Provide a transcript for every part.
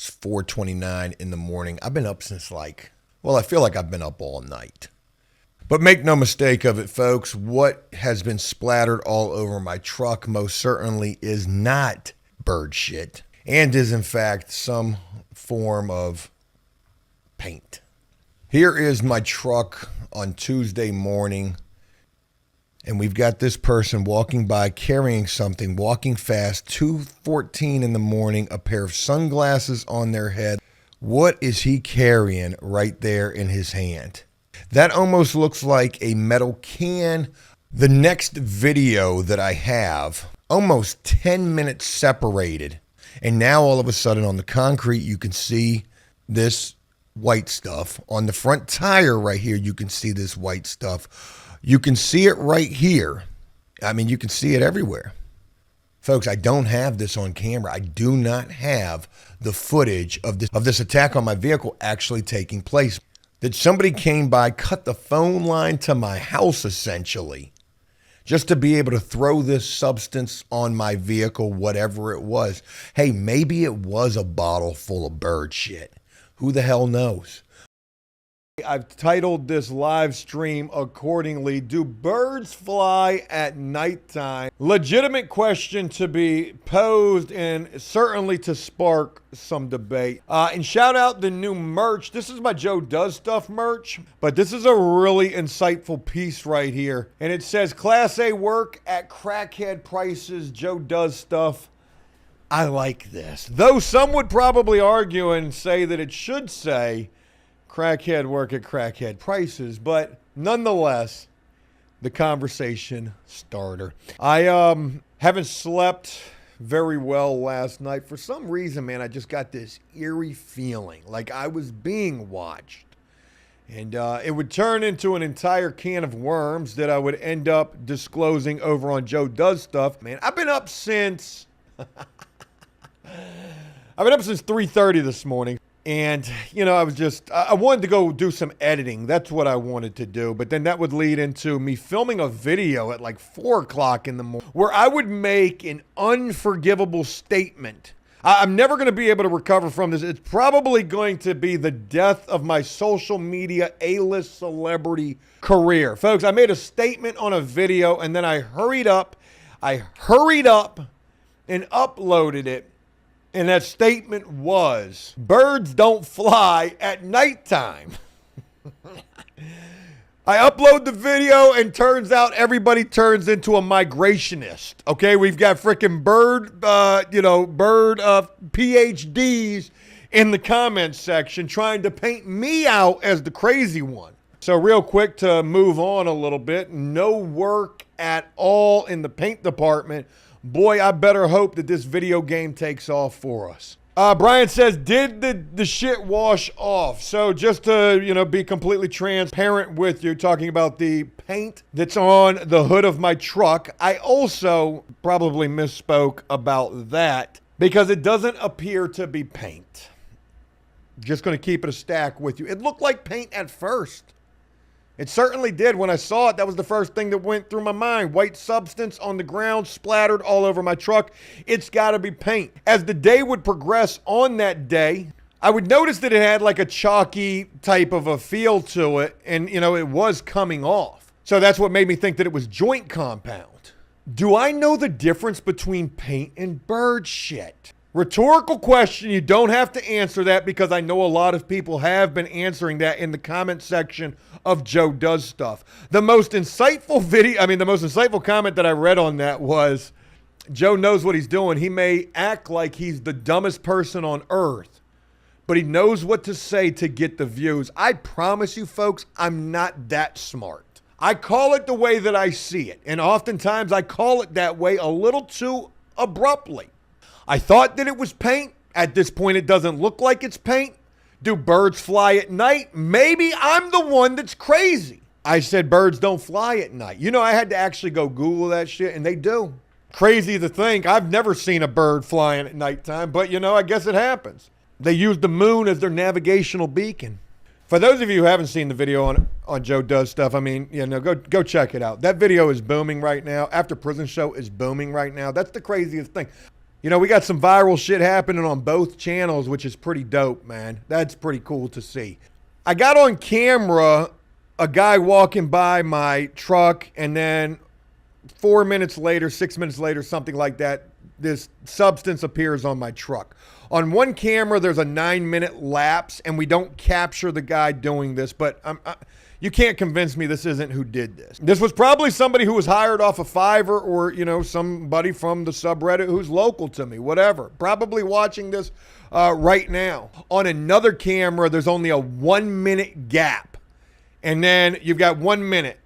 It's 4:29 in the morning. I've been up since I feel like I've been up all night. But make no mistake of it, folks, what has been splattered all over my truck most certainly is not bird shit and is in fact some form of paint. Here is my truck on Tuesday morning, and we've got this person walking by carrying something, walking fast, 2:14 in the morning, a pair of sunglasses on their head. What is he carrying right there in his hand? That almost looks like a metal can. The next video that I have, almost 10 minutes separated, and now all of a sudden on the concrete you can see this white stuff. On the front tire right here you can see this white stuff. You can see it right here. I mean, you can see it everywhere. Folks, I don't have this on camera. I do not have the footage of this attack on my vehicle actually taking place. That somebody came by, cut the phone line to my house essentially, just to be able to throw this substance on my vehicle, whatever it was. Hey, maybe it was a bottle full of bird shit. Who the hell knows? I've titled this live stream accordingly. Do birds fly at nighttime? Legitimate question to be posed and certainly to spark some debate. And shout out the new merch. This is my Joe Does Stuff merch, but this is a really insightful piece right here. And it says, Class A work at crackhead prices, Joe Does Stuff. I like this. Though some would probably argue and say that it should say, crackhead work at crackhead prices, but nonetheless, the conversation starter. I haven't slept very well last night. For some reason, man, I just got this eerie feeling like I was being watched. And it would turn into an entire can of worms that I would end up disclosing over on Joe Does Stuff. Man, I've been up since 3:30 this morning. And, you know, I wanted to go do some editing. That's what I wanted to do. But then that would lead into me filming a video at like 4 o'clock in the morning where I would make an unforgivable statement. I'm never going to be able to recover from this. It's probably going to be the death of my social media A-list celebrity career. Folks, I made a statement on a video and then I hurried up and uploaded it. And that statement was, birds don't fly at nighttime. I upload the video and turns out everybody turns into a migrationist. Okay, we've got freaking bird PhDs in the comments section trying to paint me out as the crazy one. So real quick to move on a little bit, no work at all in the paint department. Boy, I better hope that this video game takes off for us. Brian says, did the shit wash off? So just to, be completely transparent with you, talking about the paint that's on the hood of my truck, I also probably misspoke about that because it doesn't appear to be paint. Just going to keep it a stack with you. It looked like paint at first. It certainly did. When I saw it, that was the first thing that went through my mind. White substance on the ground, splattered all over my truck. It's got to be paint. As the day would progress on that day, I would notice that it had like a chalky type of a feel to it. And, it was coming off. So that's what made me think that it was joint compound. Do I know the difference between paint and bird shit? Rhetorical question. You don't have to answer that because I know a lot of people have been answering that in the comment section of Joe Does Stuff. The most insightful comment that I read on that was, Joe knows what he's doing. He may act like he's the dumbest person on earth, but he knows what to say to get the views. I promise you folks, I'm not that smart. I call it the way that I see it. And oftentimes I call it that way a little too abruptly. I thought that it was paint. At this point, it doesn't look like it's paint. Do birds fly at night? Maybe I'm the one that's crazy. I said birds don't fly at night. I had to actually go Google that shit, and they do. Crazy to think. I've never seen a bird flying at nighttime, but, I guess it happens. They use the moon as their navigational beacon. For those of you who haven't seen the video on Joe Does Stuff, go check it out. That video is booming right now. AfterPrisonShow is booming right now. That's the craziest thing. You know, we got some viral shit happening on both channels, which is pretty dope, man. That's pretty cool to see. I got on camera a guy walking by my truck, and then 4 minutes later, 6 minutes later, something like that, this substance appears on my truck. On one camera, there's a 9-minute lapse, and we don't capture the guy doing this, but you can't convince me this isn't who did this. This was probably somebody who was hired off of Fiverr, or, you know, somebody from the subreddit who's local to me, whatever. Probably watching this right now. On another camera, there's only a 1 minute gap. And then you've got 1 minute.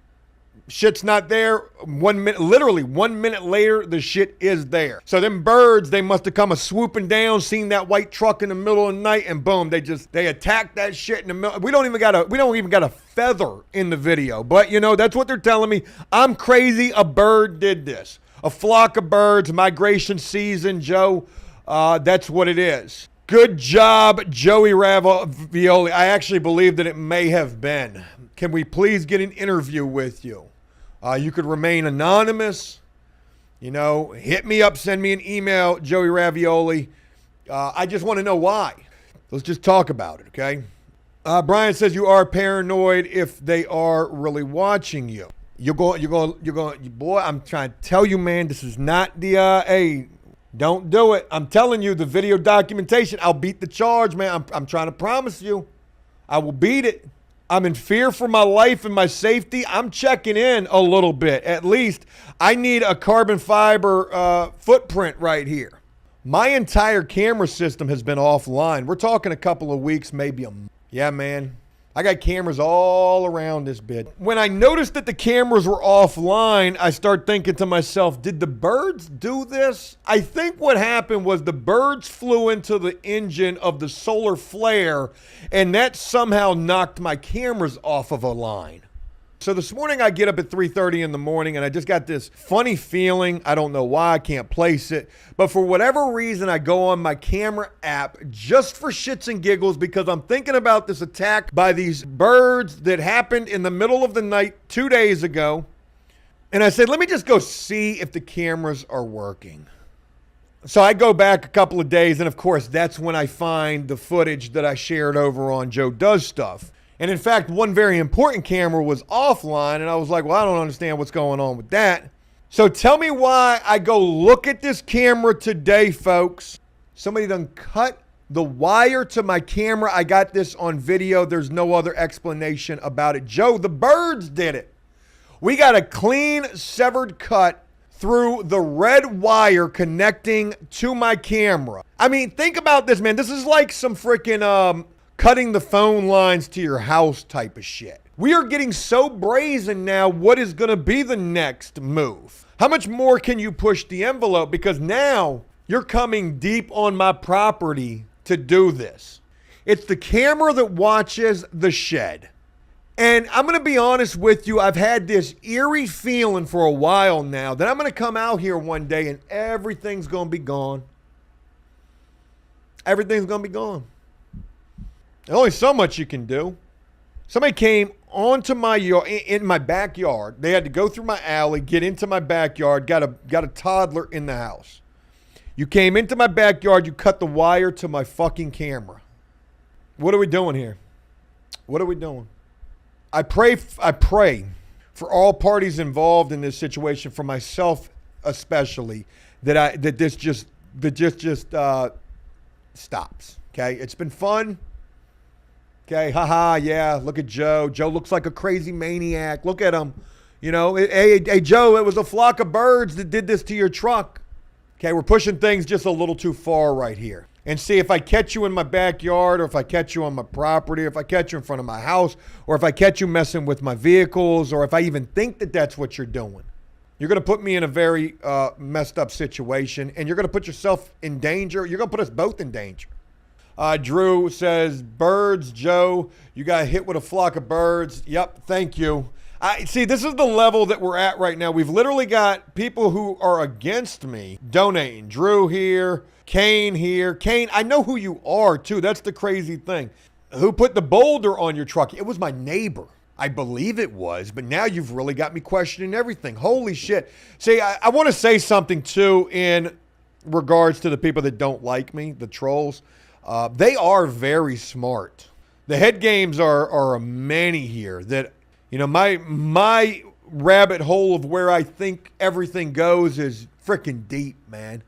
Shit's not there. 1 minute, literally 1 minute later, the shit is there. So them birds, they must have come a swooping down, seen that white truck in the middle of the night, and boom, they attacked that shit in the middle. We don't even got a feather in the video. But you know, that's what they're telling me. I'm crazy. A bird did this. A flock of birds, migration season, Joe. That's what it is. Good job, Joey Ravioli. I actually believe that it may have been. Can we please get an interview with you? You could remain anonymous. You know, hit me up, send me an email, Joey Ravioli. I just want to know why. Let's just talk about it, okay? Brian says you are paranoid if they are really watching you. You're going, boy, I'm trying to tell you, man, this is not the, hey, don't do it. I'm telling you, the video documentation, I'll beat the charge, man. I'm trying to promise you. I will beat it. I'm in fear for my life and my safety. I'm checking in a little bit. At least I need a carbon fiber footprint right here. My entire camera system has been offline. We're talking a couple of weeks, maybe a month. Yeah, man. I got cameras all around this bit. When I noticed that the cameras were offline, I start thinking to myself, did the birds do this? I think what happened was the birds flew into the engine of the solar flare, and that somehow knocked my cameras off of a line. So this morning I get up at 3:30 in the morning, and I just got this funny feeling. I don't know why, I can't place it. But for whatever reason, I go on my camera app just for shits and giggles, because I'm thinking about this attack by these birds that happened in the middle of the night 2 days ago. And I said, let me just go see if the cameras are working. So I go back a couple of days, and of course, that's when I find the footage that I shared over on Joe Does Stuff. And in fact, one very important camera was offline, and I was like, well, I don't understand what's going on with that. So tell me why I go look at this camera today, folks. Somebody done cut the wire to my camera. I got this on video. There's no other explanation about it. Joe, the birds did it. We got a clean severed cut through the red wire connecting to my camera. I mean, think about this, man. This is like some freaking cutting the phone lines to your house type of shit. We are getting so brazen now. What is going to be the next move? How much more can you push the envelope? Because now you're coming deep on my property to do this. It's the camera that watches the shed. And I'm going to be honest with you. I've had this eerie feeling for a while now that I'm going to come out here one day and everything's going to be gone. Everything's going to be gone. There's only so much you can do. Somebody came onto my yard, in my backyard. They had to go through my alley, get into my backyard, got a toddler in the house. You came into my backyard, you cut the wire to my fucking camera. What are we doing here? What are we doing? I pray for all parties involved in this situation, for myself especially, that this just stops. Okay? It's been fun. Okay, haha, yeah, look at Joe. Joe looks like a crazy maniac. Look at him. You know, hey, Joe, it was a flock of birds that did this to your truck. Okay, we're pushing things just a little too far right here. And see, if I catch you in my backyard, or if I catch you on my property, or if I catch you in front of my house, or if I catch you messing with my vehicles, or if I even think that that's what you're doing, you're going to put me in a very messed up situation, and you're going to put yourself in danger. You're going to put us both in danger. Drew says, birds, Joe, you got hit with a flock of birds. Yep, thank you. See, this is the level that we're at right now. We've literally got people who are against me donating. Drew here, Kane here. Kane, I know who you are, too. That's the crazy thing. Who put the boulder on your truck? It was my neighbor. I believe it was, but now you've really got me questioning everything. Holy shit. See, I want to say something, too, in regards to the people that don't like me, the trolls, they are very smart. The head games are a many here that, my rabbit hole of where I think everything goes is freaking deep, man.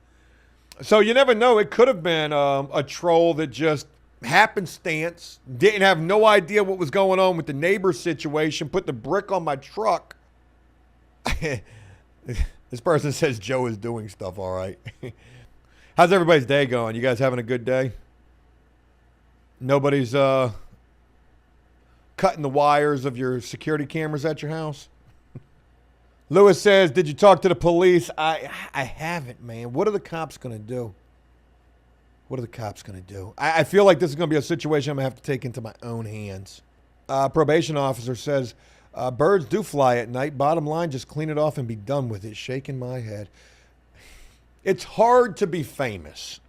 So you never know. It could have been a troll that just happenstance, didn't have no idea what was going on with the neighbor situation, put the brick on my truck. This person says Joe is doing stuff all right. How's everybody's day going? You guys having a good day? Nobody's cutting the wires of your security cameras at your house? Lewis says, did you talk to the police? I haven't, man. What are the cops going to do? What are the cops going to do? I feel like this is going to be a situation I'm going to have to take into my own hands. Probation officer says, birds do fly at night. Bottom line, just clean it off and be done with it. Shaking my head. It's hard to be famous.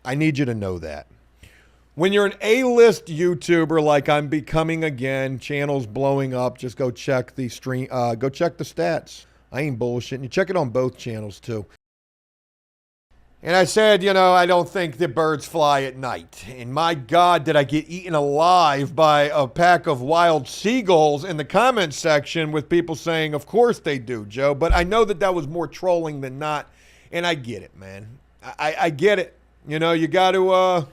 I need you to know that. When you're an A-list YouTuber like I'm becoming again, channels blowing up, just go check the stream. Go check the stats. I ain't bullshitting. You check it on both channels too. And I said, I don't think the birds fly at night. And my God, did I get eaten alive by a pack of wild seagulls in the comment section with people saying, of course they do, Joe. But I know that was more trolling than not. And I get it, man. I get it. You got to...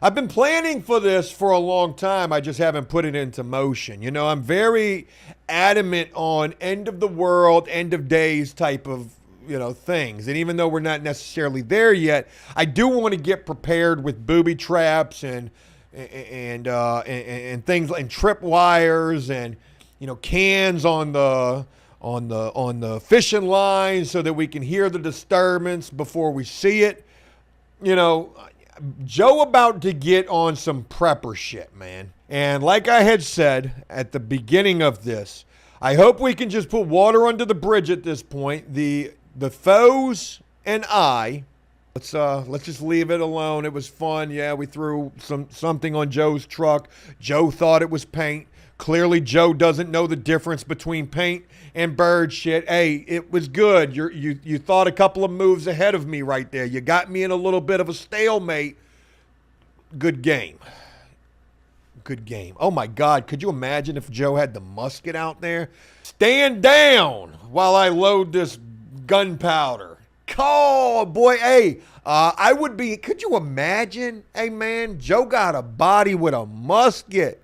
I've been planning for this for a long time. I just haven't put it into motion. I'm very adamant on end of the world, end of days type of, things. And even though we're not necessarily there yet, I do want to get prepared with booby traps and things and trip wires and, cans on the fishing line so that we can hear the disturbance before we see it. Joe about to get on some prepper shit, man. And like I had said at the beginning of this, I hope we can just put water under the bridge at this point. The foes and let's just leave it alone. It was fun. Yeah, we threw something on Joe's truck. Joe thought it was paint. Clearly, Joe doesn't know the difference between paint and bird shit. Hey, it was good. You thought a couple of moves ahead of me right there. You got me in a little bit of a stalemate. Good game. Good game. Oh, my God. Could you imagine if Joe had the musket out there? Stand down while I load this gunpowder. Oh, boy. Hey, I would be. Could you imagine? Hey, man, Joe got a body with a musket.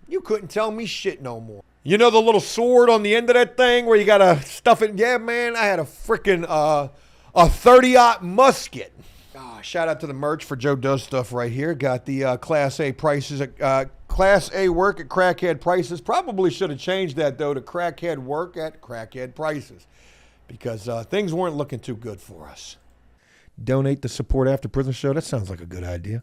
You couldn't tell me shit no more. The little sword on the end of that thing where you got to stuff it? Yeah, man, I had a freaking a 30-aught musket. Shout out to the merch for Joe Does Stuff right here. Got the Class A prices, Class A work at crackhead prices. Probably should have changed that, though, to crackhead work at crackhead prices because things weren't looking too good for us. Donate to support After Prison Show. That sounds like a good idea.